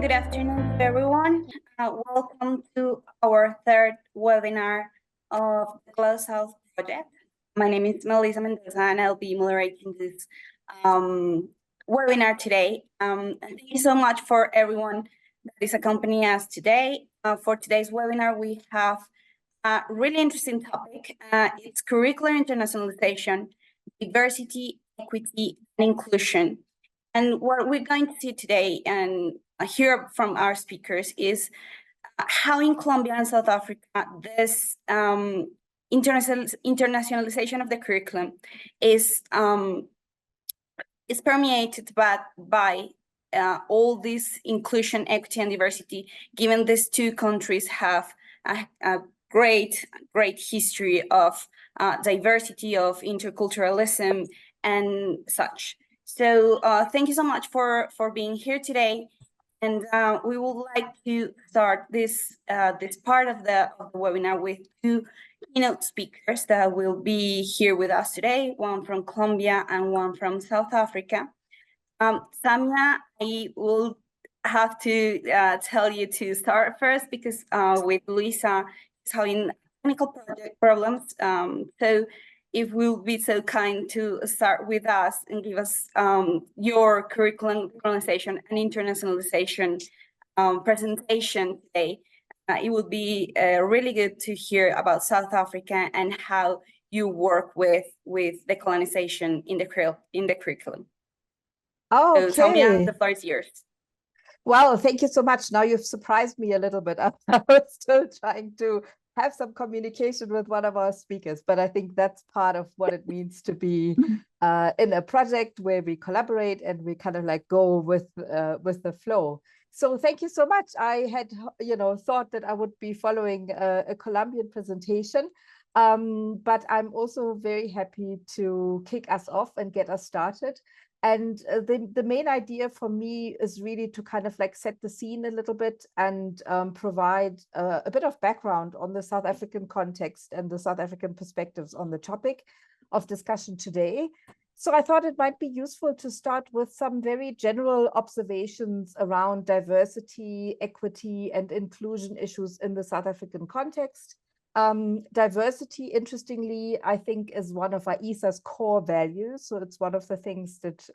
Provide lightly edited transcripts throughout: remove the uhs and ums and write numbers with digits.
good afternoon to everyone. Welcome to our third webinar of the GLOSOUTH project. My name is Melissa Mendoza and I'll be moderating this webinar today. Thank you so much for everyone that is accompanying us today. For today's webinar, we have a really interesting topic. It's curricular internationalization, diversity, equity, and inclusion. And what we're going to see today and hear from our speakers is how in Colombia and South Africa, this internationalization of the curriculum is permeated by all this inclusion, equity, and diversity, given these two countries have a great history of diversity, of interculturalism, and such. So thank you so much for being here today. And we would like to start this part of the webinar with two keynote speakers that will be here with us today, one from Colombia and one from South Africa. Samia, I will have to tell you to start first because with Luisa, is having technical project problems. So if you'll be so kind to start with us and give us your curriculum, decolonization, and internationalization presentation today, it would be really good to hear about South Africa and how you work with decolonization in the curriculum. Oh, okay. So, Samia, the floor is yours. Well, thank you so much. Now you've surprised me a little bit. I was still trying to have some communication with one of our speakers, but I think that's part of what it means to be in a project where we collaborate and we kind of like go with the flow. So thank you so much. I had, thought that I would be following a Colombian presentation, but I'm also very happy to kick us off and get us started. And the main idea for me is really to kind of like set the scene a little bit and provide a bit of background on the South African context and the South African perspectives on the topic of discussion today. So I thought it might be useful to start with some very general observations around diversity, equity, and inclusion issues in the South African context. Diversity, interestingly, I think is one of AISA's core values. So it's one of the things that,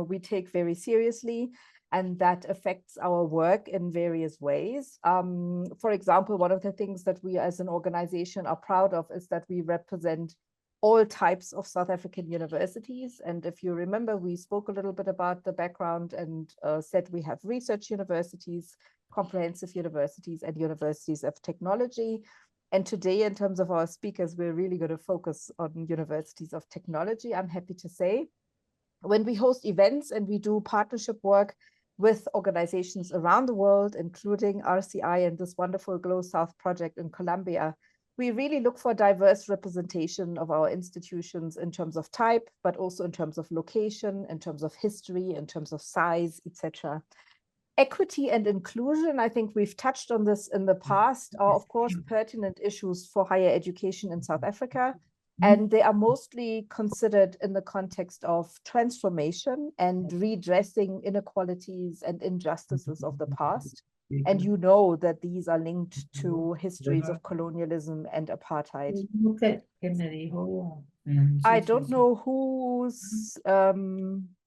we take very seriously and that affects our work in various ways. For example, one of the things that we as an organization are proud of is that we represent all types of South African universities. And if you remember, we spoke a little bit about the background and said we have research universities, comprehensive universities, and universities of technology. And today, in terms of our speakers, we're really going to focus on universities of technology, I'm happy to say. When we host events and we do partnership work with organizations around the world, including RCI and this wonderful GLOSOUTH project in Colombia, we really look for diverse representation of our institutions in terms of type, but also in terms of location, in terms of history, in terms of size, etc. Equity and inclusion, I think we've touched on this in the past, are of course pertinent issues for higher education in South Africa, and they are mostly considered in the context of transformation and redressing inequalities and injustices of the past. And you know that these are linked to histories of colonialism and apartheid. I don't know who's...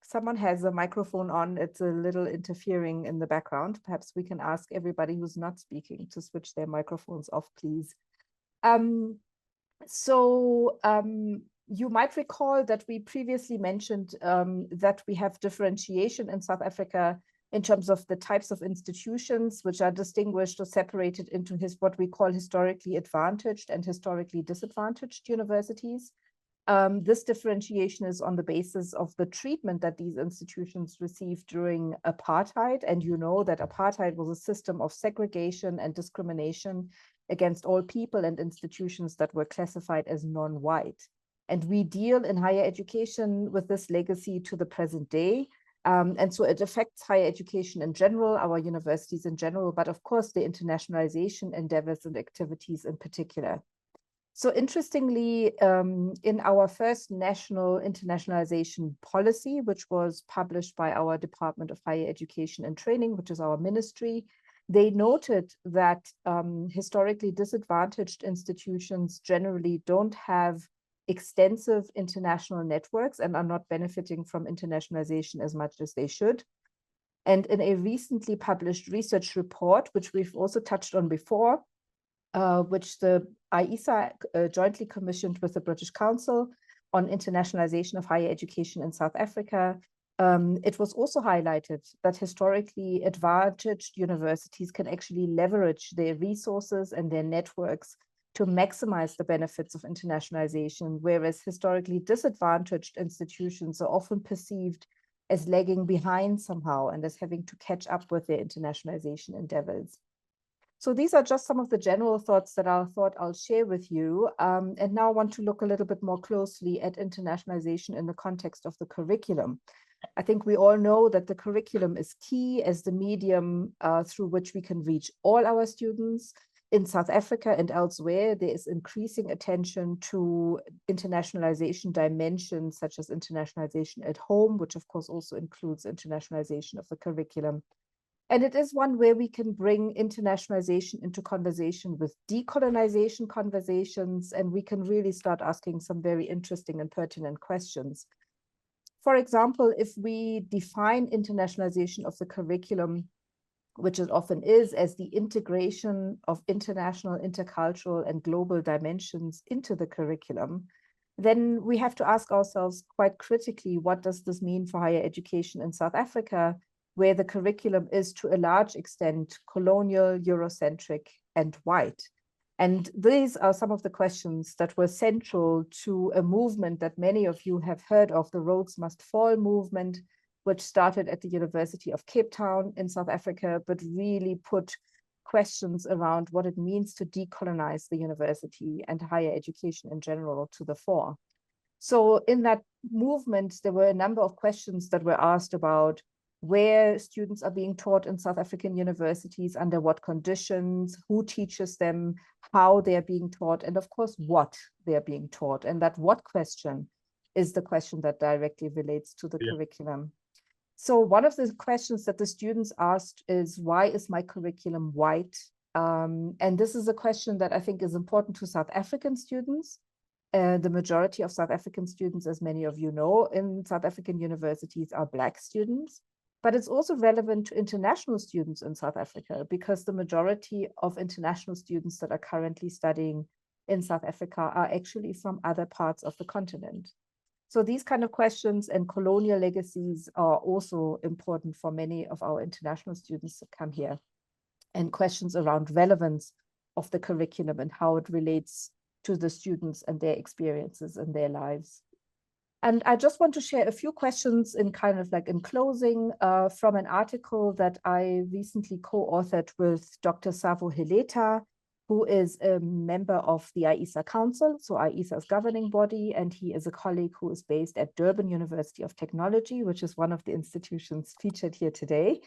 someone has a microphone on. It's a little interfering in the background. Perhaps we can ask everybody who's not speaking to switch their microphones off, please. You might recall that we previously mentioned that we have differentiation in South Africa in terms of the types of institutions which are distinguished or separated into what we call historically advantaged and historically disadvantaged universities. This differentiation is on the basis of the treatment that these institutions received during apartheid. And you know that apartheid was a system of segregation and discrimination against all people and institutions that were classified as non-white. And we deal in higher education with this legacy to the present day. And so it affects higher education in general, our universities in general, but of course the internationalization endeavors and activities in particular. So interestingly, in our first national internationalization policy, which was published by our Department of Higher Education and Training, which is our ministry, they noted that historically disadvantaged institutions generally don't have extensive international networks and are not benefiting from internationalization as much as they should. And in a recently published research report, which we've also touched on before, which the IESA jointly commissioned with the British Council on internationalization of higher education in South Africa, it was also highlighted that historically advantaged universities can actually leverage their resources and their networks to maximize the benefits of internationalization, whereas historically disadvantaged institutions are often perceived as lagging behind somehow and as having to catch up with their internationalization endeavors. So these are just some of the general thoughts that I thought I'll share with you. And now I want to look a little bit more closely at internationalization in the context of the curriculum. I think we all know that the curriculum is key as the medium through which we can reach all our students. In South Africa and elsewhere, there is increasing attention to internationalization dimensions, such as internationalization at home, which of course also includes internationalization of the curriculum. And it is one where we can bring internationalization into conversation with decolonization conversations, and we can really start asking some very interesting and pertinent questions. For example, if we define internationalization of the curriculum, which it often is, as the integration of international, intercultural, and global dimensions into the curriculum, then we have to ask ourselves quite critically, what does this mean for higher education in South Africa, where the curriculum is to a large extent colonial, Eurocentric, and white? And these are some of the questions that were central to a movement that many of you have heard of, the Rhodes Must Fall movement, which started at the University of Cape Town in South Africa, but really put questions around what it means to decolonize the university and higher education in general to the fore. So in that movement, there were a number of questions that were asked about where students are being taught in South African universities, under what conditions, who teaches them, how they are being taught, and of course, what they are being taught. And that what question is the question that directly relates to the curriculum. So one of the questions that the students asked is, why is my curriculum white? And this is a question that I think is important to South African students. The majority of South African students, as many of you know, in South African universities are Black students. But it's also relevant to international students in South Africa, because the majority of international students that are currently studying in South Africa are actually from other parts of the continent. So these kind of questions and colonial legacies are also important for many of our international students that come here, and questions around relevance of the curriculum and how it relates to the students and their experiences in their lives. And I just want to share a few questions in kind of like in closing from an article that I recently co-authored with Dr. Savo Heleta, who is a member of the IESA Council, so IESA's governing body, and he is a colleague who is based at Durban University of Technology, which is one of the institutions featured here today.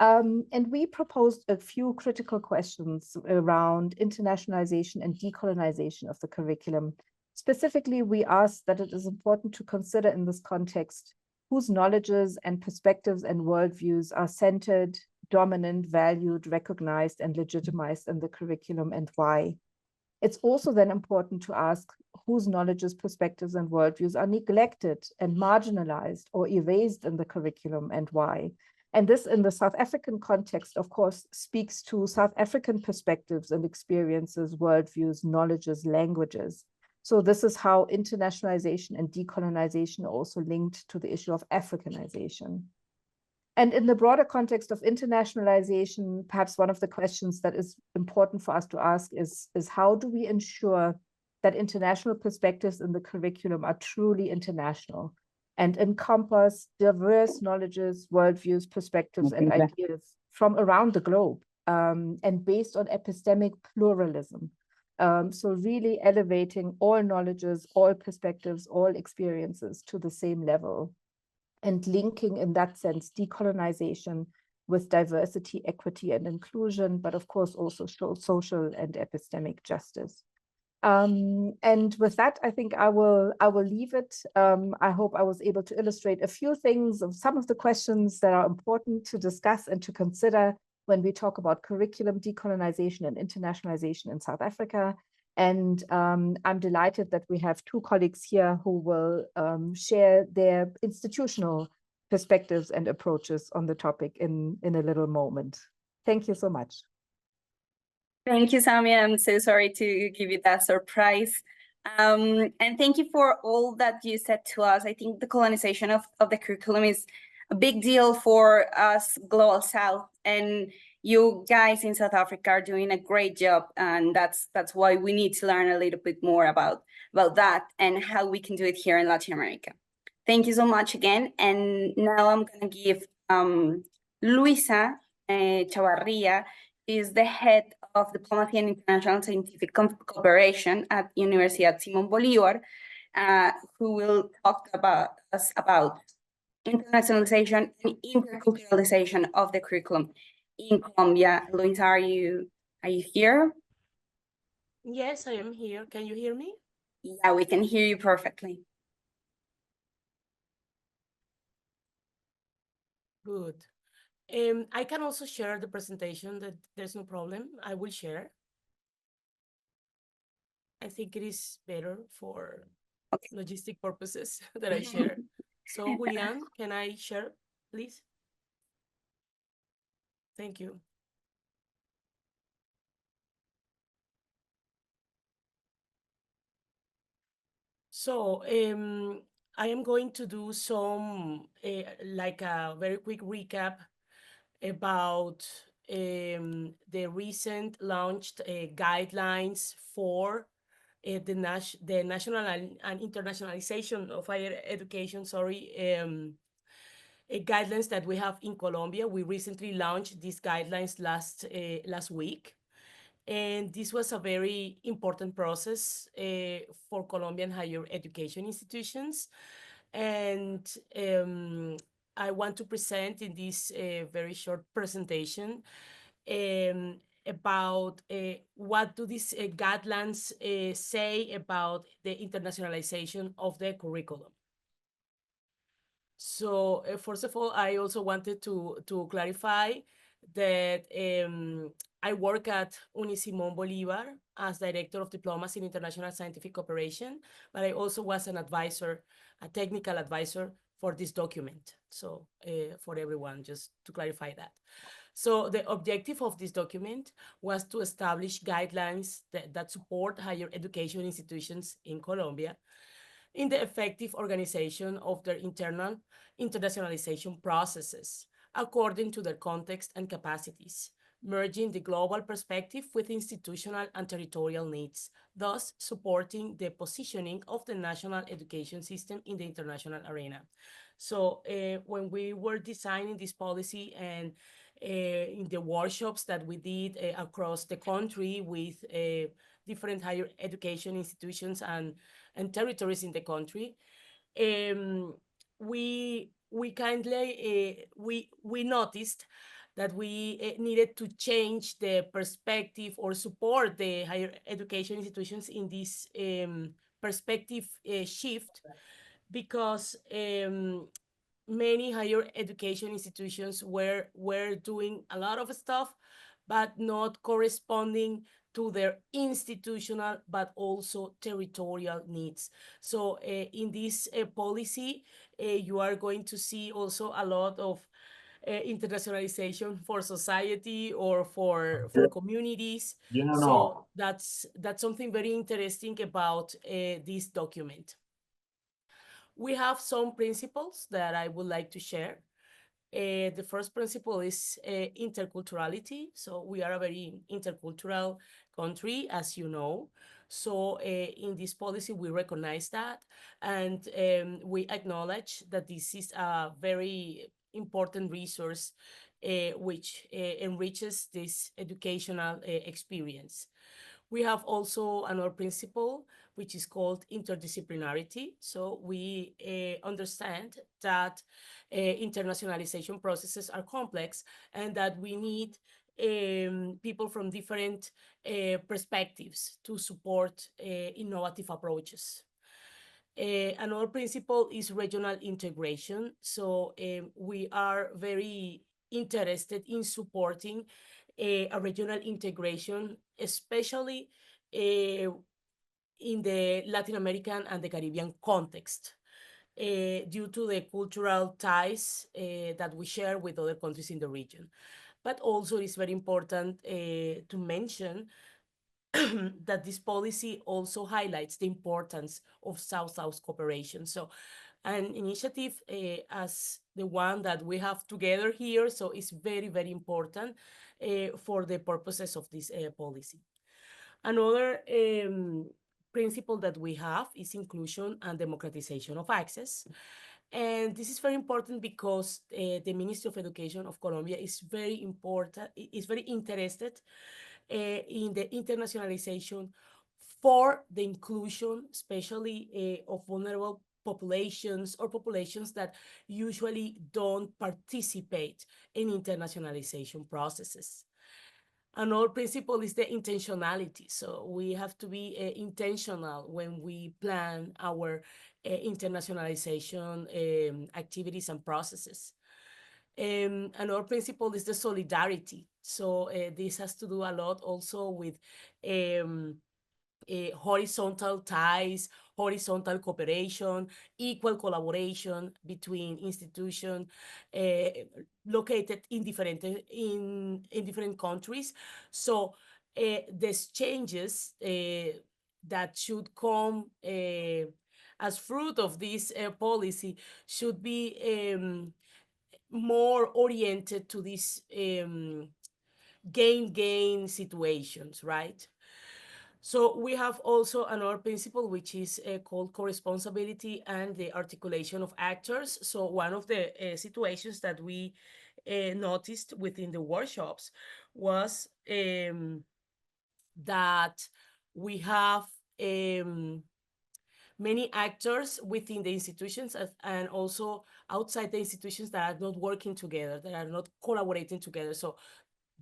And we proposed a few critical questions around internationalization and decolonization of the curriculum. Specifically, we asked that it is important to consider in this context whose knowledges and perspectives and worldviews are centered, dominant, valued, recognized, and legitimized in the curriculum, and why. It's also then important to ask whose knowledges, perspectives, and worldviews are neglected and marginalized or erased in the curriculum, and why. And this, in the South African context, of course, speaks to South African perspectives and experiences, worldviews, knowledges, languages. So this is how internationalization and decolonization are also linked to the issue of Africanization. And in the broader context of internationalization, perhaps one of the questions that is important for us to ask is how do we ensure that international perspectives in the curriculum are truly international and encompass diverse knowledges, worldviews, perspectives, and ideas from around the globe, and based on epistemic pluralism. So really elevating all knowledges, all perspectives, all experiences to the same level, and linking in that sense decolonization with diversity, equity, and inclusion, but of course also social and epistemic justice. And with that, I think I will leave it. I hope I was able to illustrate a few things of some of the questions that are important to discuss and to consider when we talk about curriculum decolonization and internationalization in South Africa. And I'm delighted that we have two colleagues here who will share their institutional perspectives and approaches on the topic in a little moment. Thank you so much. Thank you, Samia. I'm so sorry to give you that surprise. And thank you for all that you said to us. I think the colonization of the curriculum is a big deal for us, Global South, and you guys in South Africa are doing a great job. And that's why we need to learn a little bit more about that and how we can do it here in Latin America. Thank you so much again. And now I'm going to give Luisa Chavarria, is the head of Diplomacy and International Scientific Cooperation at Universidad Simón Bolívar, who will talk about internationalization and interculturalization of the curriculum in Colombia. Luisa, are you here? Yes, I am here. Can you hear me? Yeah, we can hear you perfectly. Good. I can also share the presentation. That there's no problem. I will share. I think it is better for logistic purposes that I share. So, Julian, can I share, please? Thank you. So, I am going to do some, like a very quick recap about the recent launched guidelines for the national and internationalization of higher education, guidelines that we have in Colombia. We recently launched these guidelines last week. And this was a very important process for Colombian higher education institutions. And I want to present in this very short presentation about what do these guidelines say about the internationalization of the curriculum. So first of all, I also wanted to clarify that I work at Simón Bolívar as Director of Diplomacy in International Scientific Cooperation, but I also was an advisor, a technical advisor for this document. So for everyone, just to clarify that. So the objective of this document was to establish guidelines that support higher education institutions in Colombia in the effective organization of their internal internationalization processes according to their context and capacities, merging the global perspective with institutional and territorial needs, thus supporting the positioning of the national education system in the international arena. So when we were designing this policy and in the workshops that we did across the country with different higher education institutions and territories in the country, we noticed that we needed to change the perspective or support the higher education institutions in this perspective shift, because many higher education institutions were doing a lot of stuff, but not corresponding to their institutional but also territorial needs. So in this policy, you are going to see also a lot of internationalization for society or for communities. So that's something very interesting about this document. We have some principles that I would like to share. The first principle is interculturality. So we are a very intercultural country, as you know. So in this policy, we recognize that, and we acknowledge that this is a very important resource which enriches this educational experience. We have also another principle, which is called interdisciplinarity. So we understand that internationalization processes are complex and that we need people from different perspectives to support innovative approaches. Another principle is regional integration. So we are very interested in supporting a regional integration, especially in the Latin American and the Caribbean context, due to the cultural ties that we share with other countries in the region. But also it's very important to mention that this policy also highlights the importance of South-South cooperation. So an initiative as the one that we have together here, so it's very, very important for the purposes of this policy. Another principle that we have is inclusion and democratization of access. And this is very important because the Ministry of Education of Colombia is very interested in the internationalization for the inclusion, especially of vulnerable populations or populations that usually don't participate in internationalization processes. Another principle is the intentionality. So we have to be intentional when we plan our internationalization activities and processes. Another principle is the solidarity. So this has to do a lot also with horizontal ties, horizontal cooperation, equal collaboration between institutions located in different countries. So these changes that should come as fruit of this policy should be more oriented to these gain-gain situations, right? So we have also another principle, which is called co-responsibility and the articulation of actors. So one of the situations that we noticed within the workshops was that we have many actors within the institutions and also outside the institutions that are not working together, that are not collaborating together. So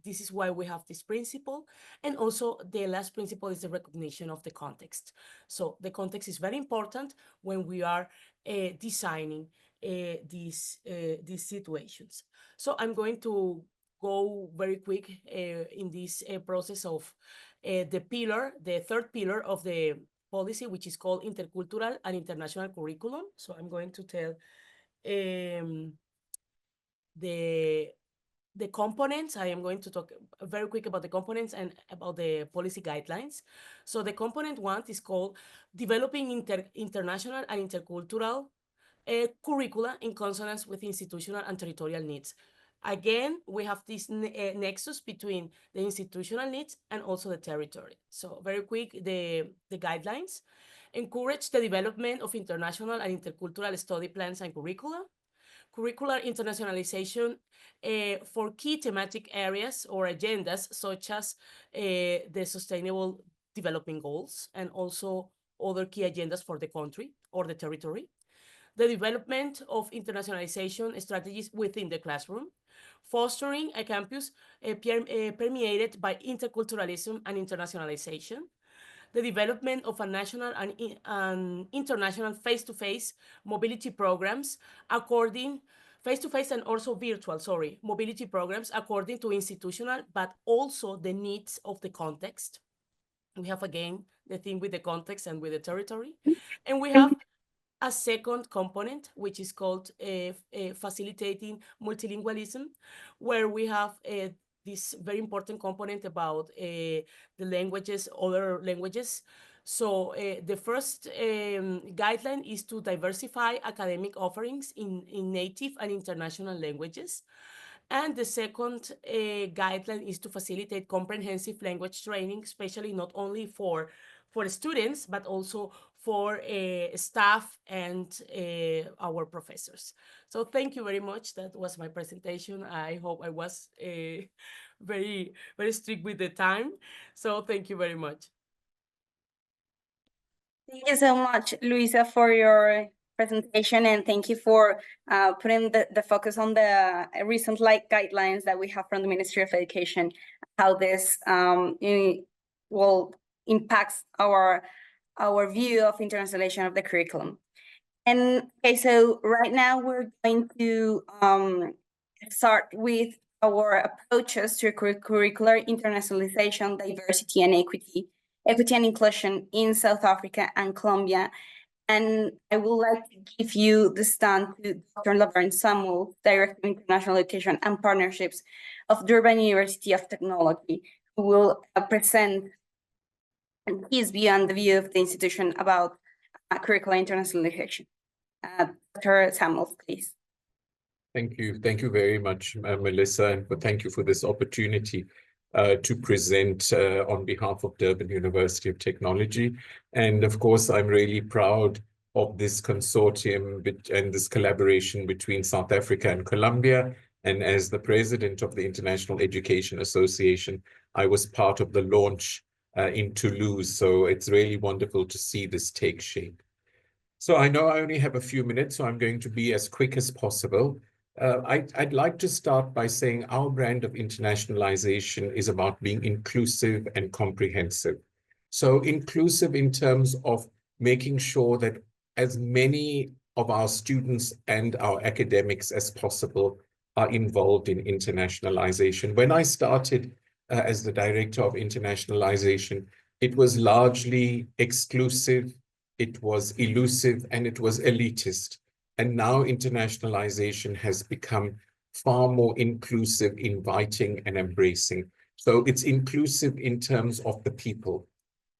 this is why we have this principle. And also the last principle is the recognition of the context. So the context is very important when we are designing these situations. So I'm going to go very quick in this process of the third pillar of the policy, which is called intercultural and international curriculum. So I'm going to tell the components. I am going to talk very quick about the components and about the policy guidelines. So the component one is called developing international and intercultural curricula in consonance with institutional and territorial needs. Again, we have this nexus between the institutional needs and also the territory. So very quick, the guidelines encourage the development of international and intercultural study plans and curricula, curricular internationalization for key thematic areas or agendas such as the Sustainable Development Goals and also other key agendas for the country or the territory. The development of internationalization strategies within the classroom, fostering a campus permeated by interculturalism and internationalization, the development of a national and international face-to-face mobility programs according face-to-face and also virtual, mobility programs according to institutional, but also the needs of the context. We have, again, the thing with the context and with the territory. And we have a second component, which is called facilitating multilingualism, where we have this very important component about the languages, other languages. So the first guideline is to diversify academic offerings in native and international languages. And the second guideline is to facilitate comprehensive language training, especially not only for students, but also for staff and our professors. So thank you very much. That was my presentation. I hope I was very, very strict with the time. So thank you very much. Thank you so much, Luisa, for your presentation, and thank you for putting the focus on the recent guidelines that we have from the Ministry of Education, how this will impacts our view of internationalization of the curriculum. And okay, so right now we're going to start with our approaches to curricular internationalization, diversity and equity and inclusion in South Africa and Colombia. And I would like to give you the stand to Dr. Laverne Samuel, Director of International Education and Partnerships of Durban University of Technology, who will present his view and the view of the institution about curricular internationalization. Dr. Samuel, please. Thank you. Thank you very much, Melissa, and thank you for this opportunity to present on behalf of Durban University of Technology. And of course, I'm really proud of this consortium and this collaboration between South Africa and Colombia. And as the president of the International Education Association, I was part of the launch in Toulouse. So it's really wonderful to see this take shape. So I know I only have a few minutes, so I'm going to be as quick as possible. I'd like to start by saying our brand of internationalization is about being inclusive and comprehensive. So inclusive in terms of making sure that as many of our students and our academics as possible are involved in internationalization. When I started as the director of internationalization, it was largely exclusive, it was elusive, and it was elitist. And now internationalization has become far more inclusive, inviting, and embracing. So it's inclusive in terms of the people,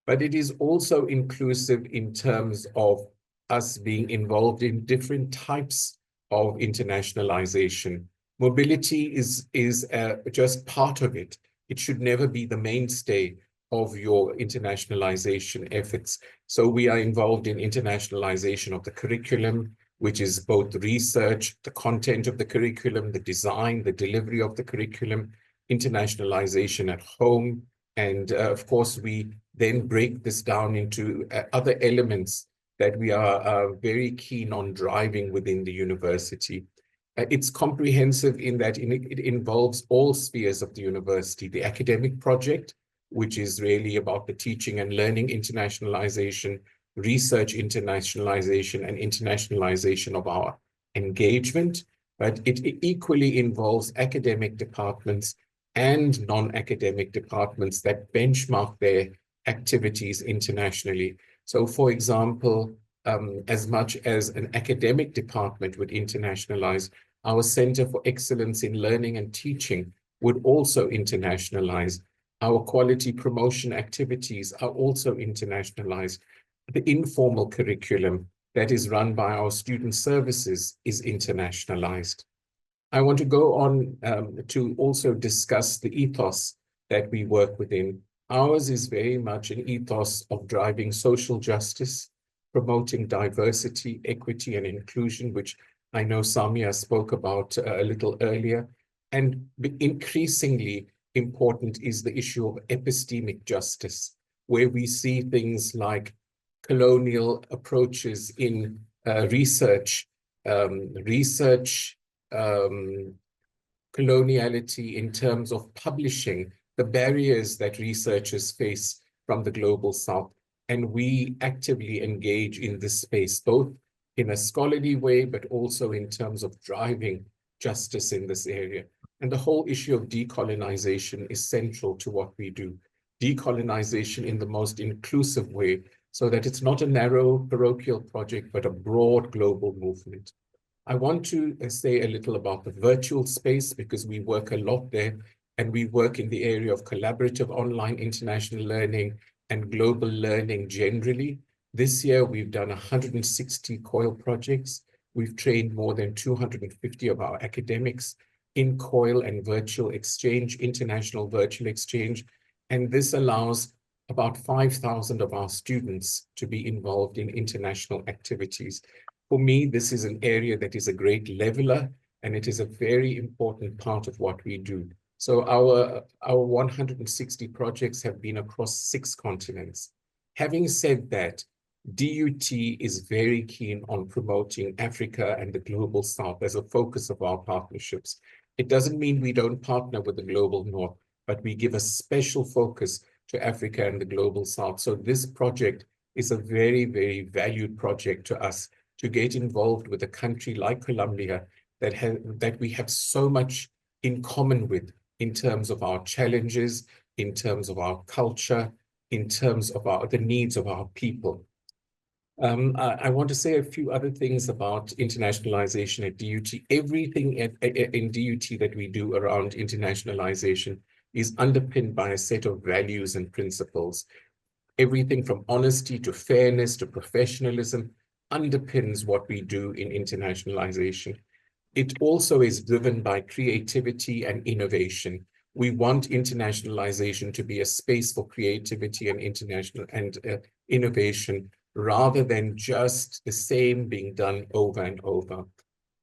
but it is also inclusive in terms of us being involved in different types of internationalization. Mobility is just part of it. It should never be the mainstay of your internationalization efforts. So we are involved in internationalization of the curriculum, which is both research, the content of the curriculum, the design, the delivery of the curriculum, internationalization at home. And of course, we then break this down into other elements that we are very keen on driving within the university. It's comprehensive in that it involves all spheres of the university, the academic project, which is really about the teaching and learning internationalization, research internationalization, and internationalization of our engagement, but it equally involves academic departments and non-academic departments that benchmark their activities internationally. So for example, as much as an academic department would internationalize, our Center for Excellence in Learning and Teaching would also internationalize. Our quality promotion activities are also internationalized. The informal curriculum that is run by our student services is internationalized. I want to go on to also discuss the ethos that we work within. Ours is very much an ethos of driving social justice, promoting diversity, equity, and inclusion, which I know Samia spoke about a little earlier. And increasingly important is the issue of epistemic justice, where we see things like colonial approaches in research, coloniality in terms of publishing, the barriers that researchers face from the global south. And we actively engage in this space, both in a scholarly way, but also in terms of driving justice in this area. And the whole issue of decolonization is central to what we do. Decolonization in the most inclusive way, so that it's not a narrow parochial project, but a broad global movement. I want to say a little about the virtual space, because we work a lot there, and we work in the area of collaborative online international learning and global learning generally. This year, we've done 160 COIL projects. We've trained more than 250 of our academics in COIL and virtual exchange, international virtual exchange. And this allows about 5,000 of our students to be involved in international activities. For me, this is an area that is a great leveler, and it is a very important part of what we do. So our 160 projects have been across 6 continents. Having said that, DUT is very keen on promoting Africa and the Global South as a focus of our partnerships. It doesn't mean we don't partner with the Global North, but we give a special focus to Africa and the Global South. So this project is a very, very valued project to us to get involved with a country like Colombia that we have so much in common with in terms of our challenges, in terms of our culture, in terms of the needs of our people. I want to say a few other things about internationalization at DUT. Everything in DUT that we do around internationalization is underpinned by a set of values and principles. Everything from honesty to fairness to professionalism underpins what we do in internationalization. It also is driven by creativity and innovation. We want internationalization to be a space for creativity and innovation, rather than just the same being done over and over.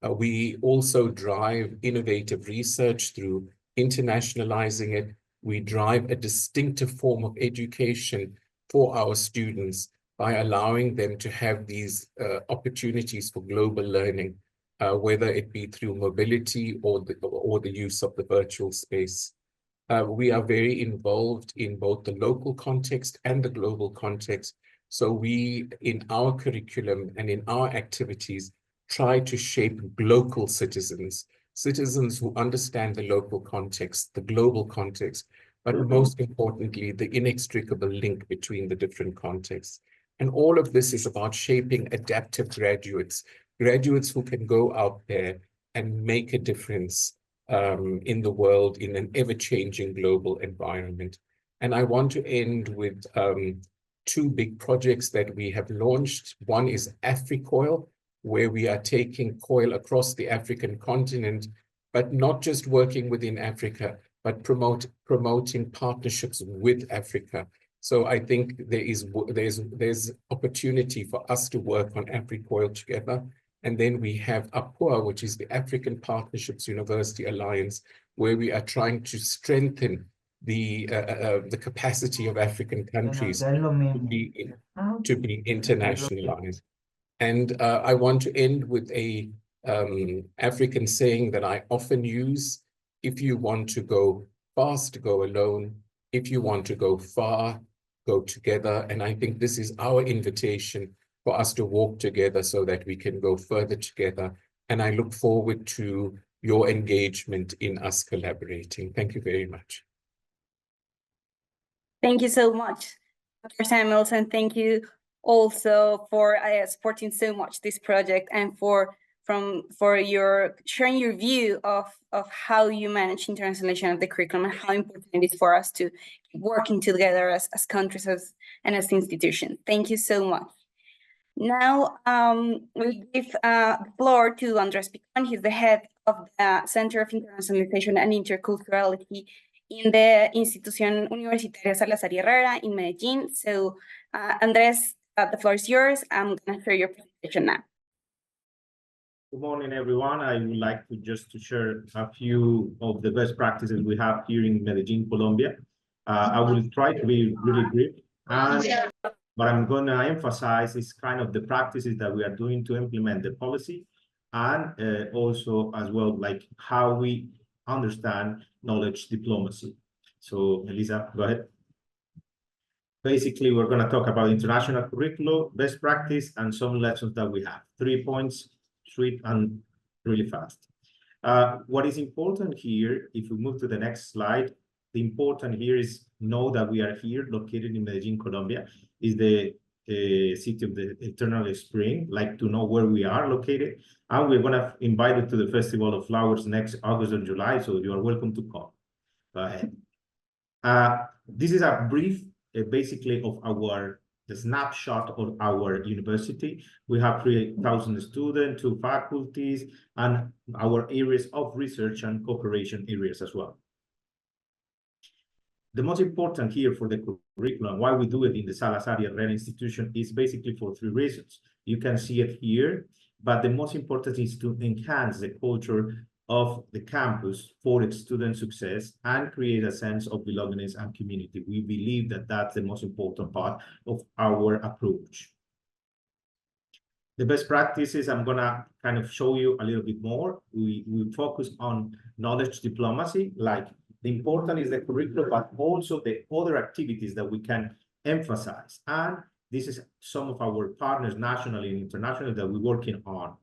We also drive innovative research through internationalizing it. We drive a distinctive form of education for our students by allowing them to have these opportunities for global learning, whether it be through mobility or the use of the virtual space. We are very involved in both the local context and the global context. So we, in our curriculum and in our activities, try to shape local citizens who understand the local context, the global context, but most importantly, the inextricable link between the different contexts. And all of this is about shaping adaptive graduates who can go out there and make a difference in the world in an ever-changing global environment. And I want to end with two big projects that we have launched. One is COIL, where we are taking COIL across the African continent, but not just working within Africa, but promoting partnerships with Africa. So I think there's opportunity for us to work on COIL together. And then we have APUA, which is the African Partnerships University Alliance, where we are trying to strengthen the capacity of African countries to be internationalized. And I want to end with a African saying that I often use: if you want to go fast, go alone. If you want to go far, go together. And I think this is our invitation for us to walk together so that we can go further together. And I look forward to your engagement in us collaborating. Thank you very much. Thank you so much, Dr. Samuels, and thank you also for supporting so much this project and for your sharing your view of how you manage internationalization of the curriculum and how important it is for us to keep working together as countries and as institutions. Thank you so much. Now we give the floor to Andrés Picón. He's the head of the Center of Internationalization and Interculturality in the Institución Universitaria Salazar y Herrera in Medellín. So Andrés, the floor is yours. I'm going to share your presentation now. Good morning, everyone. I would like to share a few of the best practices we have here in Medellín, Colombia. I will try to be really brief. And what I'm going to emphasize is kind of the practices that we are doing to implement the policy, and also as well, like how we understand knowledge diplomacy. So Elisa, go ahead. Basically, we're going to talk about international curriculum, best practice, and some lessons that we have. 3 points, sweet and really fast. What is important here, if we move to the next slide, the important here is know that we are here located in Medellín, Colombia, is the city of the eternal spring, like to know where we are located. And we're going to invite you to the Festival of Flowers next August and July, so you are welcome to come. Go ahead. This is a brief, basically, of the snapshot of our university. We have 3,000 students, 2 faculties, and our areas of research and cooperation areas as well. The most important here for the curriculum, why we do it in the Salazar y Herrera institution, is basically for 3 reasons. You can see it here, but the most important is to enhance the culture of the campus for its student success and create a sense of belongingness and community. We believe that that's the most important part of our approach. The best practices, I'm gonna kind of show you a little bit more. We focus on knowledge diplomacy, like the important is the curriculum, but also the other activities that we can emphasize. And this is some of our partners nationally and internationally that we're working on.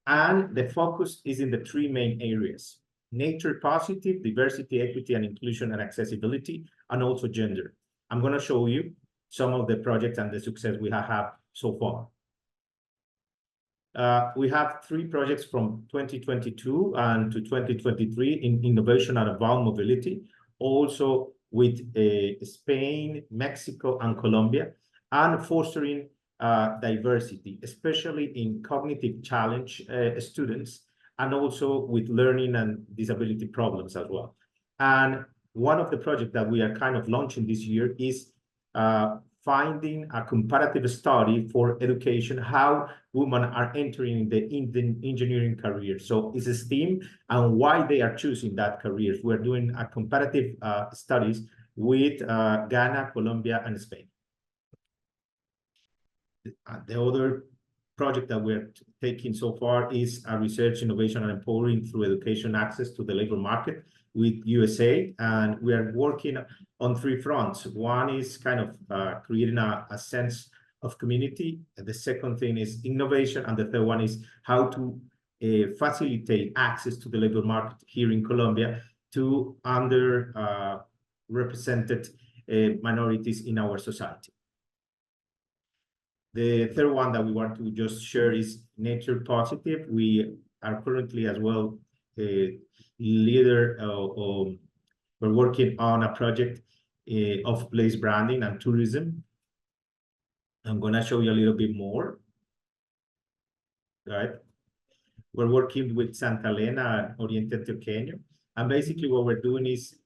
And the focus is in the three main areas: nature positive, diversity, equity, and inclusion and accessibility, and also gender. I'm going to show you some of the projects and the success we have had so far. We have 3 projects from 2022 and to 2023 in innovation and about mobility, also with Spain, Mexico, and Colombia, and fostering diversity, especially in cognitive challenge students, and also with learning and disability problems as well. And one of the projects that we are kind of launching this year is finding a comparative study for education, how women are entering the engineering career. So it's a STEAM and why they are choosing that career. We're doing a comparative studies with Ghana, Colombia, and Spain. The other project that we're taking so far is a research, innovation, and empowering through education access to the labor market with USA. And we are working on 3 fronts. One is kind of creating a sense of community. The second thing is innovation. And the third one is how to facilitate access to the labor market here in Colombia to underrepresented minorities in our society. The third one that we want to just share is nature positive. We are currently as well a leader. We're working on a project of place branding and tourism. I'm going to show you a little bit more. Right. We're working with Santa Elena and Oriente Antioqueño. And basically what we're doing is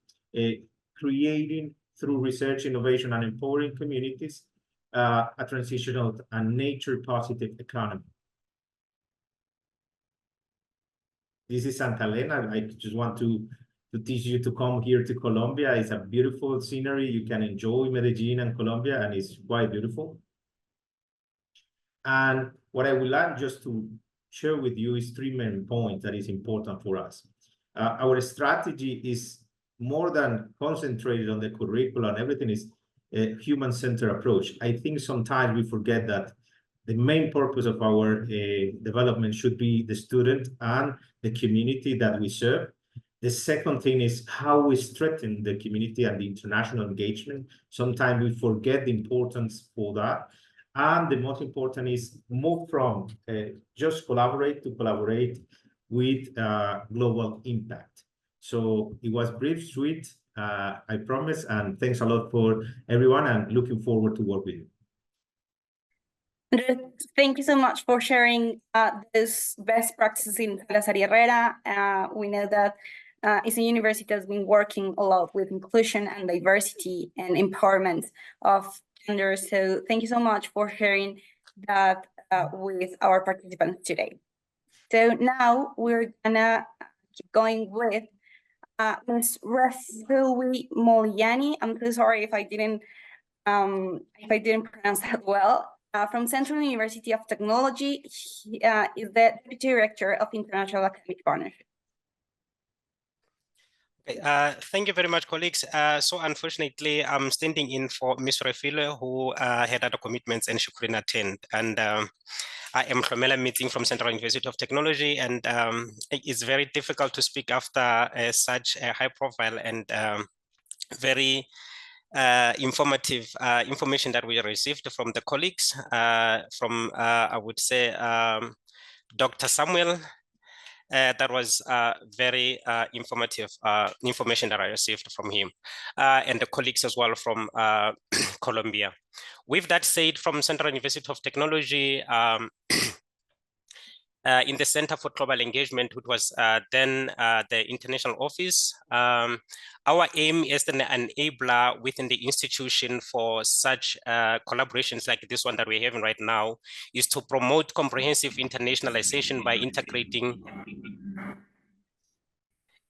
creating through research, innovation, and empowering communities a transitional and nature positive economy. This is Santa Elena. I just want to teach you to come here to Colombia. It's a beautiful scenery. You can enjoy Medellin and Colombia, and it's quite beautiful. And what I would like just to share with you is 3 main points that is important for us. Our strategy is more than concentrated on the curriculum and everything is a human-centered approach. I think sometimes we forget that the main purpose of our development should be the student and the community that we serve. The second thing is how we strengthen the community and the international engagement. Sometimes we forget the importance for that. And the most important is move from just collaborate to collaborate with global impact. So it was brief, sweet, I promise, and thanks a lot for everyone and looking forward to work with you. Thank you so much for sharing this best practices in Salazar y Herrera. We know that it's a university that's been working a lot with inclusion and diversity and empowerment of gender. So thank you so much for sharing that with our participants today. So now we're gonna keep going with Ms. Rafui Moliani. I'm so sorry if I didn't pronounce that well. From Central University of Technology, he is the Deputy Director of International Academic Partnership. Okay, thank you very much, colleagues. So unfortunately, I'm standing in for Ms. Refile, who had other commitments and she couldn't attend. And I am Hlomela meeting from Central University of Technology, and it's very difficult to speak after such a high profile and very informative information that we received from the colleagues, from I would say Dr. Samuel. That was very informative information that I received from him and the colleagues as well from Colombia. With that said, from Central University of Technology, in the Center for Global Engagement, which was then the international office, our aim is an enabler within the institution for such collaborations like this one that we're having right now, is to promote comprehensive internationalization by integrating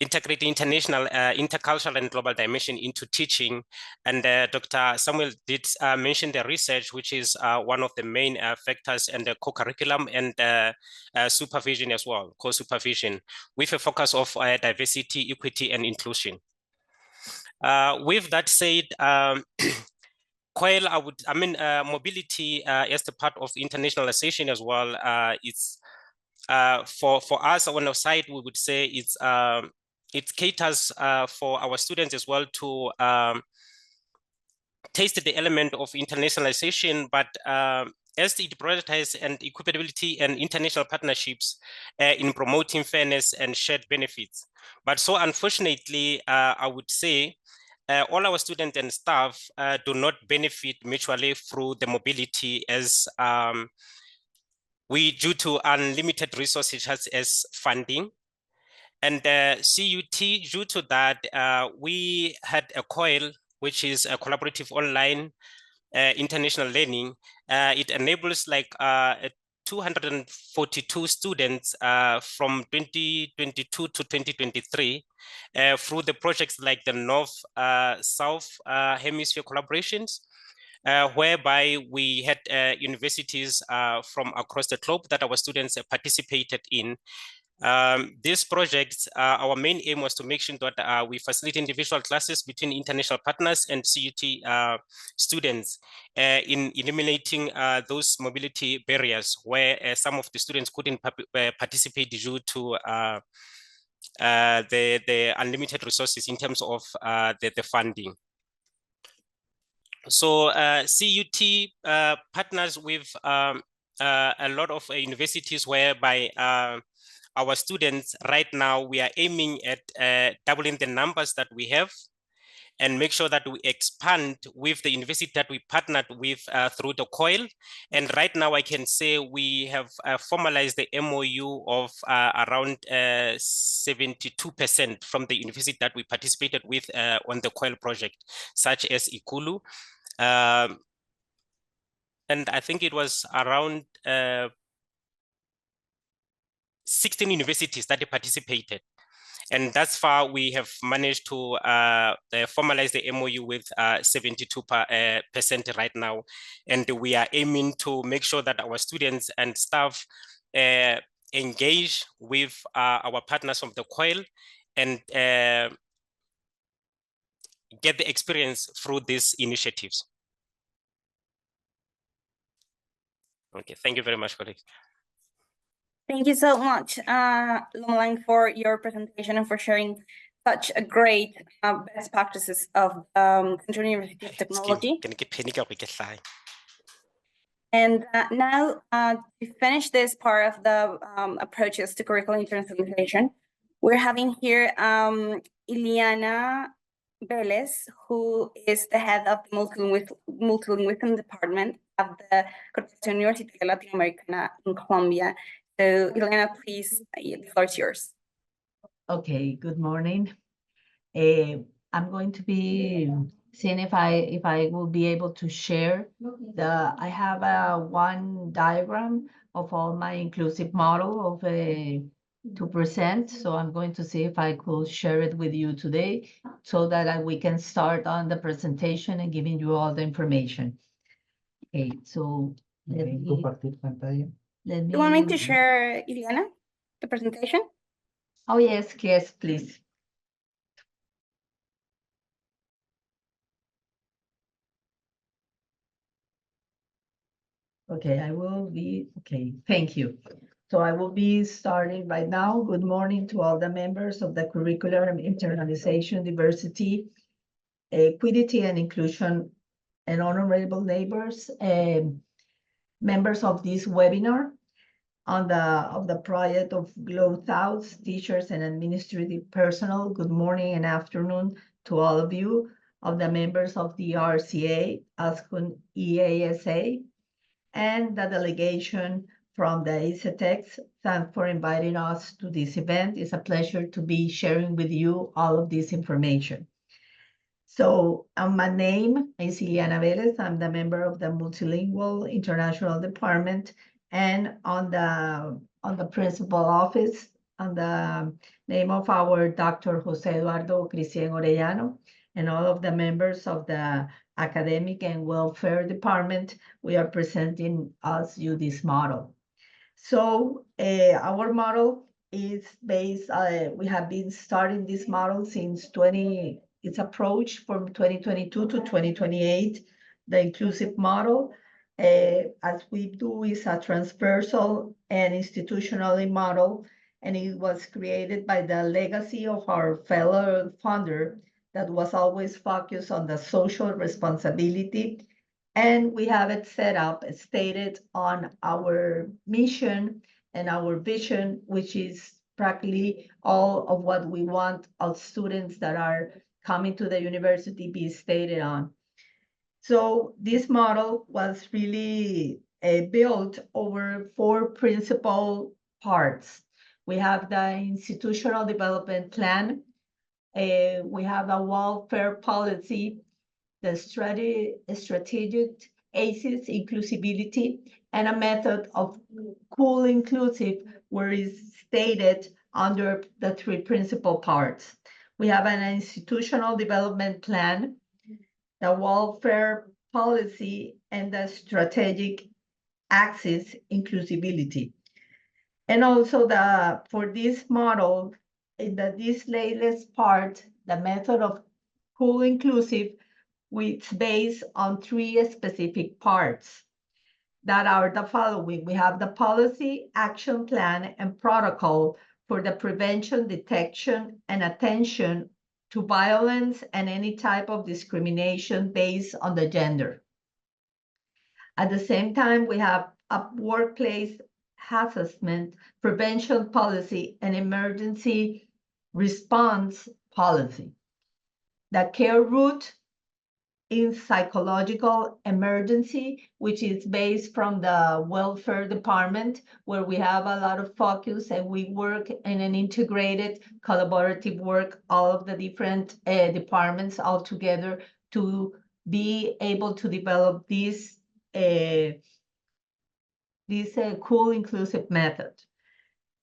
integrate international, intercultural and global dimension into teaching. And Dr. Samuel did mention the research, which is one of the main factors, and the co-curriculum and supervision as well, co-supervision, with a focus of diversity, equity, and inclusion. With that said, COIL, mobility as the part of internationalization as well. It's for us on our side, we would say it's it caters for our students as well to taste the element of internationalization, but as it prioritizes and equitability and international partnerships in promoting fairness and shared benefits. But so unfortunately, I would say all our students and staff do not benefit mutually through the mobility, as due to unlimited resources such as funding. And CUT, due to that, we had a COIL, which is a collaborative online international learning. It enables like 242 students from 2022 to 2023 through the projects like the North-South Hemisphere collaborations, whereby we had universities from across the globe that our students participated in. These projects, our main aim was to make sure that we facilitate individual classes between international partners and CUT students in eliminating those mobility barriers where some of the students couldn't participate due to the unlimited resources in terms of the funding. So CUT partners with a lot of universities whereby our students right now, we are aiming at doubling the numbers that we have and make sure that we expand with the university that we partnered with through the COIL. And right now I can say we have formalized the MOU of around 72% from the university that we participated with on the COIL project, such as Ikulu. And I think it was around 16 universities that participated. And thus far, we have managed to formalize the MOU with 72% right now. And we are aiming to make sure that our students and staff engage with our partners from the COIL and get the experience through these initiatives. Okay, thank you very much, colleagues. Thank you so much, Lomlang, for your presentation and for sharing such a great best practices of Central University of Technology. And now, to finish this part of the approaches to curricular internationalization, we're having here Ileana Velez, who is the head of the multilingualism department of the Corporación Universitaria Latinoamericana in Colombia. So, Ileana, please, the floor is yours. Okay, good morning. I'm going to be seeing if I will be able to share I have one diagram of all my inclusive model of to present. So I'm going to see if I could share it with you today so that we can start on the presentation and giving you all the information. Okay, so let me. Do you want me to share, Ileana, the presentation? Oh, yes, please. Okay, okay, thank you. So I will be starting right now. Good morning to all the members of the Curricular and Internationalization, Diversity, Equity and Inclusion, and honorable neighbors, members of this webinar of the project of GLOSOUTH, teachers and administrative personnel. Good morning and afternoon to all of you, of the members of the RCA, ASCON EASA, and the delegation from the ICETEX. Thanks for inviting us to this event. It's a pleasure to be sharing with you all of this information. So my name is Ileana Velez. I'm the member of the Multilingual International Department and on the principal office on the name of our Dr. Jose Eduardo Cristian Orellano and all of the members of the Academic and Welfare Department, we are presenting you this model. So our model is based, we have been starting this model since its approach from 2022 to 2028, the inclusive model. As we do is a transversal and institutionally model, and it was created by the legacy of our fellow founder that was always focused on the social responsibility. And we have it set up, stated on our mission and our vision, which is practically all of what we want our students that are coming to the university be stated on. So this model was really built over 4 principal parts. We have the institutional development plan. We have a welfare policy, the strategic ACEs inclusivity, and a method of COIL inclusive, where is stated under the 3 principal parts. We have an institutional development plan, the welfare policy, and the strategic axis inclusivity. And also for this model, in this latest part, the method of COIL inclusive, which is based on 3 specific parts that are the following. We have the policy, action plan, and protocol for the prevention, detection, and attention to violence and any type of discrimination based on the gender. At the same time, we have a workplace assessment, prevention policy, and emergency response policy. The care route in psychological emergency, which is based from the welfare department, where we have a lot of focus and we work in an integrated collaborative work, all of the different departments all together to be able to develop this COIL inclusive method.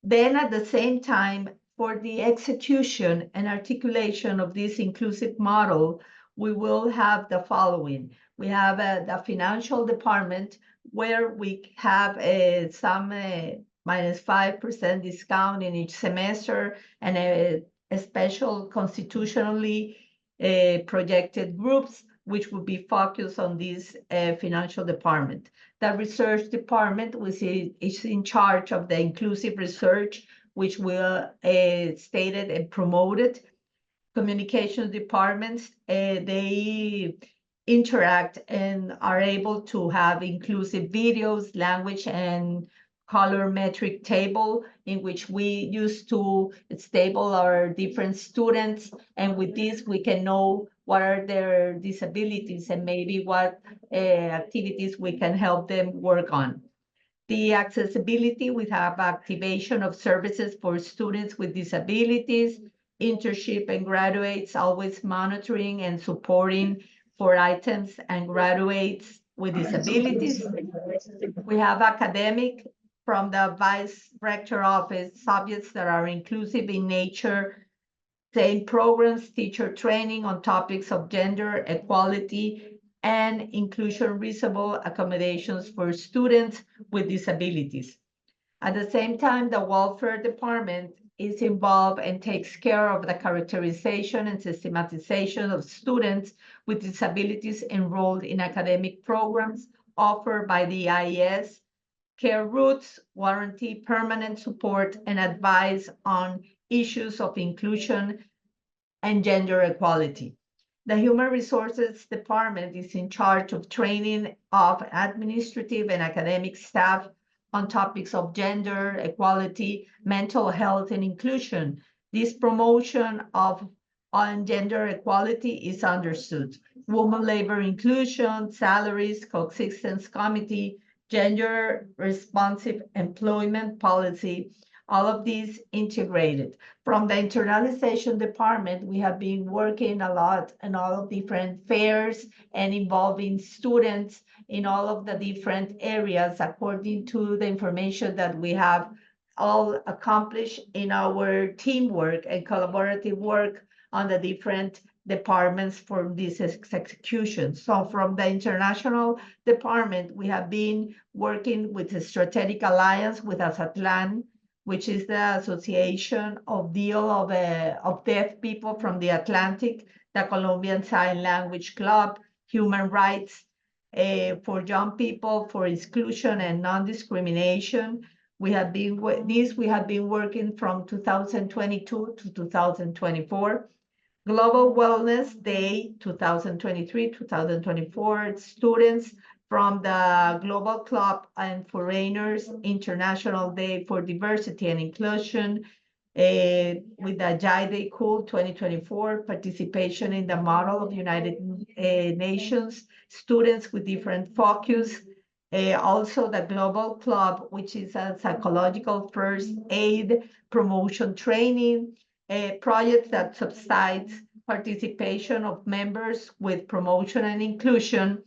Then at the same time, for the execution and articulation of this inclusive model, we will have the following. We have the financial department, where we have some -5% discount in each semester, and a special constitutionally projected groups, which will be focused on this financial department. The research department, which is in charge of the inclusive research, which will stated and promoted. Communications departments, they interact and are able to have inclusive videos, language, and color metric table, in which we use to stable our different students. And with this, we can know what are their disabilities and maybe what activities we can help them work on. The accessibility, we have activation of services for students with disabilities, internship and graduates, always monitoring and supporting for items and graduates with disabilities. We have academic from the Vice Rector Office, subjects that are inclusive in nature, same programs, teacher training on topics of gender equality and inclusion, reasonable accommodations for students with disabilities. At the same time, the welfare department is involved and takes care of the characterization and systematization of students with disabilities enrolled in academic programs offered by the IES, care routes, warranty, permanent support, and advice on issues of inclusion and gender equality. The Human Resources Department is in charge of training of administrative and academic staff on topics of gender equality, mental health, and inclusion. This promotion on gender equality is understood. Women labor inclusion, salaries, coexistence committee, gender responsive employment policy, all of these integrated. From the Internationalization department, we have been working a lot in all of different fairs and involving students in all of the different areas according to the information that we have all accomplished in our teamwork and collaborative work on the different departments for this execution. So from the international department, we have been working with a strategic alliance with Azatlan, which is the Association of Deaf People from the Atlantic, the Colombian Sign Language Club, Human Rights for Young People, for Inclusion and Non-Discrimination. We have been working from 2022 to 2024. Global Wellness Day 2023-2024, students from the Global Club and Foreigners International Day for Diversity and Inclusion, with the Jai Day Cool 2024, participation in the model of United Nations, students with different focus, also the Global Club, which is a psychological first aid promotion training, projects that subsides participation of members with promotion and inclusion.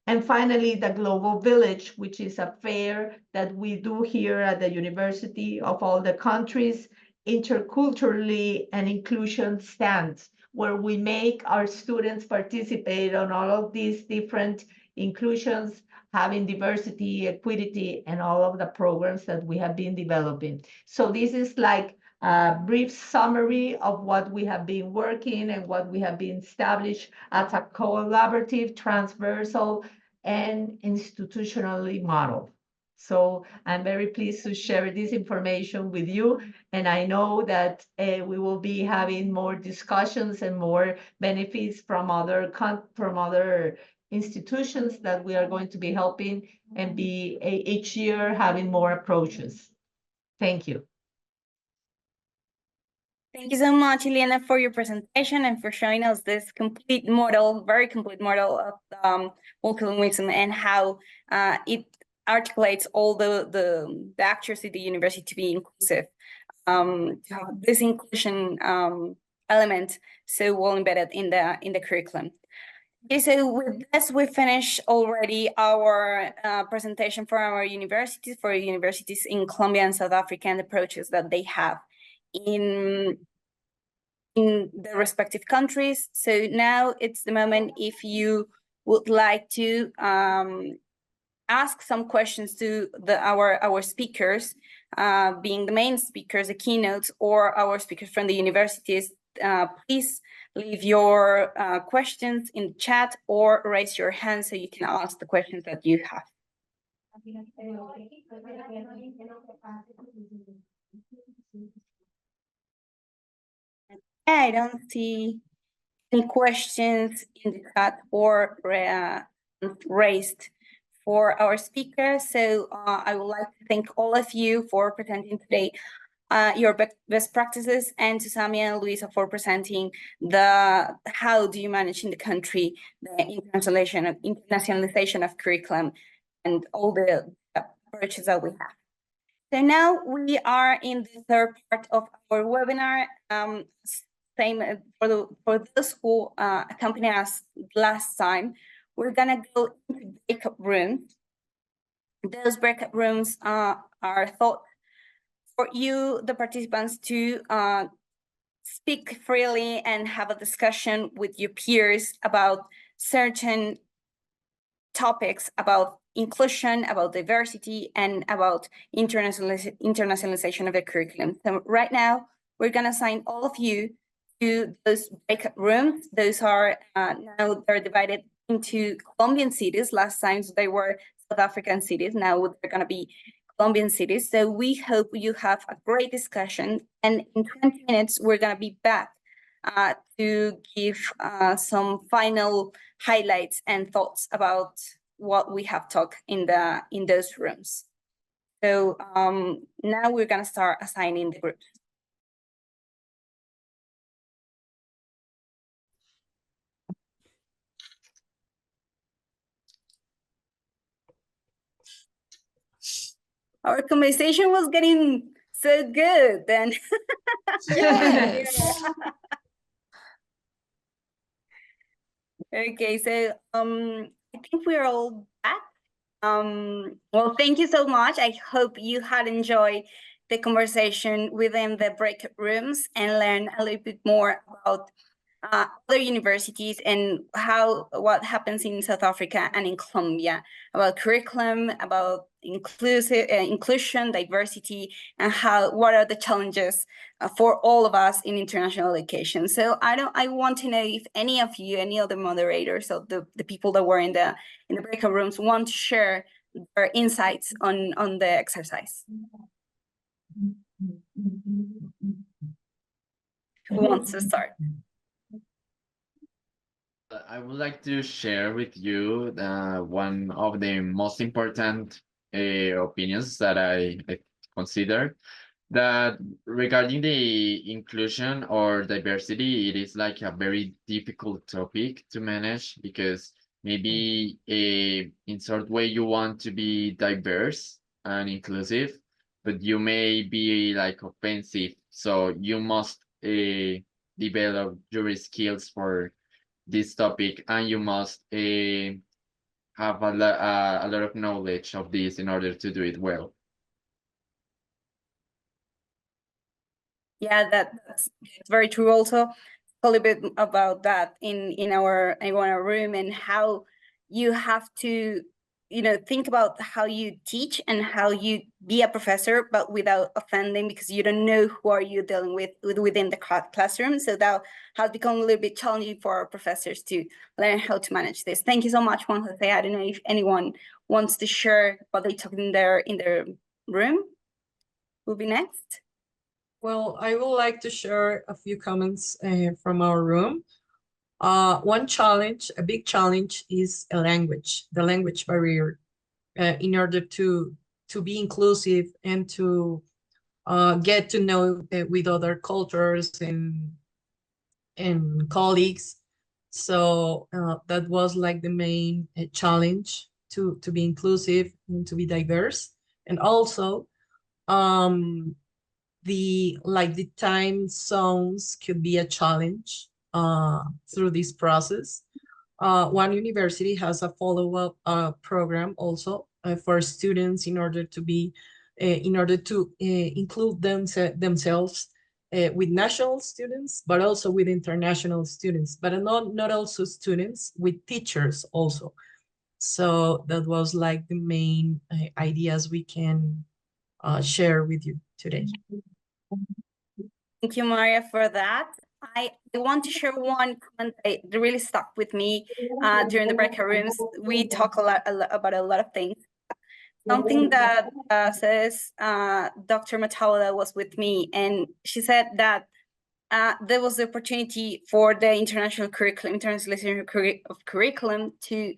And finally, the Global Village, which is a fair that we do here at the University of all the countries, interculturally and inclusion stands, where we make our students participate on all of these different inclusions, having diversity, equity, and all of the programs that we have been developing. So this is like a brief summary of what we have been working and what we have been established as a collaborative, transversal, and institutionally modeled. So I'm very pleased to share this information with you. And I know that we will be having more discussions and more benefits from other institutions that we are going to be helping and be each year having more approaches. Thank you. Thank you so much, Elena, for your presentation and for showing us this complete model, very complete model of multilingualism and how it articulates all the actors at the university to be inclusive, to have this inclusion element so well embedded in the curriculum. Okay, so with this, we finished already our presentation for our universities in Colombia and South Africa and the approaches that they have in the respective countries. So now it's the moment if you would like to ask some questions to our speakers, being the main speakers, the keynotes, or our speakers from the universities. Please leave your questions in the chat or raise your hand so you can ask the questions that you have. I don't see any questions in the chat or raised for our speakers. So I would like to thank all of you for presenting today your best practices, and to Samia and Luisa for presenting how do you manage in the country the internationalization of curriculum and all the approaches that we have. So now we are in the third part of our webinar. Same for those who accompanied us last time, we're gonna go into breakout rooms. Those breakout rooms are thought for you, the participants, to speak freely and have a discussion with your peers about certain topics about inclusion, about diversity, and about internationalization of the curriculum. So right now, we're gonna assign all of you to those breakout rooms. Those are now they're divided into Colombian cities. Last time they were South African cities. Now they're gonna be Colombian cities. So we hope you have a great discussion. And in 20 minutes, we're gonna be back to give some final highlights and thoughts about what we have talked in those rooms. So now we're gonna start assigning the groups. Our conversation was getting so good then. Yeah. Okay, so I think we're all back. Well, thank you so much. I hope you had enjoyed the conversation within the breakout rooms and learn a little bit more about other universities and what happens in South Africa and in Colombia, about curriculum, about inclusion, diversity, and what are the challenges for all of us in international education. So I want to know if any of you, any of the moderators or the people that were in the breakout rooms want to share their insights on the exercise. Who wants to start? I would like to share with you one of the most important opinions that I consider, that regarding the inclusion or diversity, it is like a very difficult topic to manage, because maybe in sort way you want to be diverse and inclusive, but you may be like offensive. So you must develop your skills for this topic, and you must have a lot of knowledge of this in order to do it well. Yeah, that's very true. Also, a little bit about that in our room, and how you have to, think about how you teach and how you be a professor, but without offending, because you don't know who are you dealing with within the classroom. So that has become a little bit challenging for our professors to learn how to manage this. Thank you so much, Juan Jose. I don't know if anyone wants to share what they talk in their room. Who'll be next? Well, I would like to share a few comments from our room. One challenge, a big challenge, is the language barrier, in order to be inclusive and to get to know with other cultures and colleagues. So that was like the main challenge, to be inclusive and to be diverse. And also the time zones could be a challenge through this process. One university has a follow-up program also for students in order to include themselves with national students, but also with international students, but not also students, with teachers also. So that was like the main ideas we can share with you today. Thank you, Maria, for that. I want to share one comment that really stuck with me during the breakout rooms. We talk about a lot of things. Something that says Dr. Mataola was with me, and she said that there was the opportunity for the internationalization of curriculum, to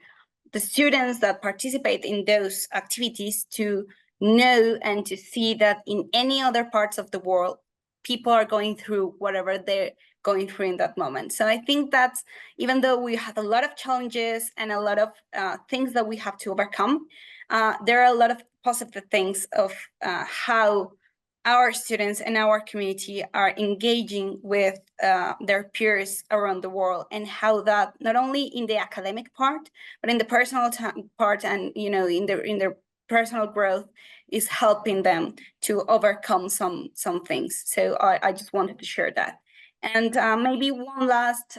the students that participate in those activities to know and to see that in any other parts of the world, people are going through whatever they're going through in that moment. So I think that even though we have a lot of challenges and a lot of things that we have to overcome, there are a lot of positive things of how our students and our community are engaging with their peers around the world, and how that not only in the academic part, but in the personal part, and in their personal growth, is helping them to overcome some things. So I just wanted to share that. And maybe one last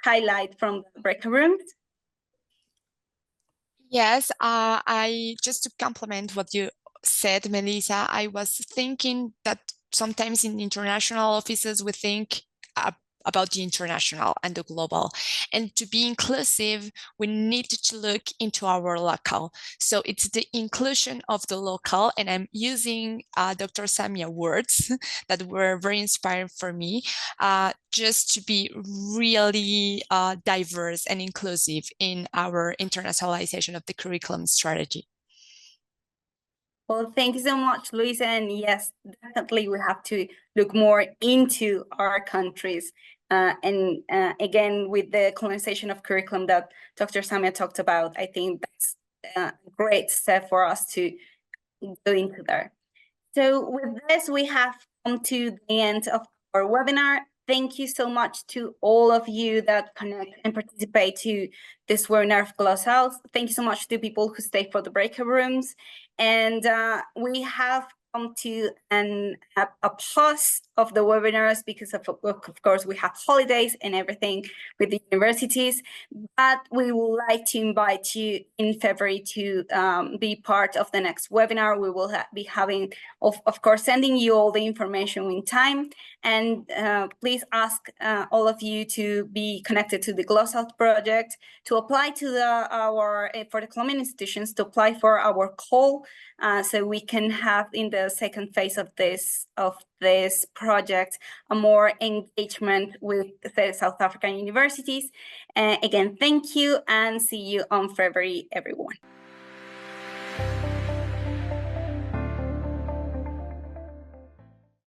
highlight from the breakout rooms. Yes, I just to complement what you said, Melissa, I was thinking that sometimes in international offices we think about the international and the global, and to be inclusive we need to look into our local. So it's the inclusion of the local, and I'm using Dr. Samia words that were very inspiring for me, just to be really diverse and inclusive in our internationalization of the curriculum strategy. Well, thank you so much, Luisa. And yes, definitely we have to look more into our countries. And again, with the colonization of curriculum that Dr. Samia talked about, I think that's a great step for us to go into there. So with this, we have come to the end of our webinar. Thank you so much to all of you that connect and participate to this webinar of GLOSOUTH. Thank you so much to people who stay for the breakout rooms. And we have come to a pause of the webinars because of course we have holidays and everything with the universities, but we would like to invite you in February to be part of the next webinar. We will be having, of course, sending you all the information in time, and please ask all of you to be connected to the GLOSOUTH project, to apply to for the Colombian institutions, to apply for our call, so we can have in the second phase of this project a more engagement with the South African universities. Again, thank you, and see you on February, everyone.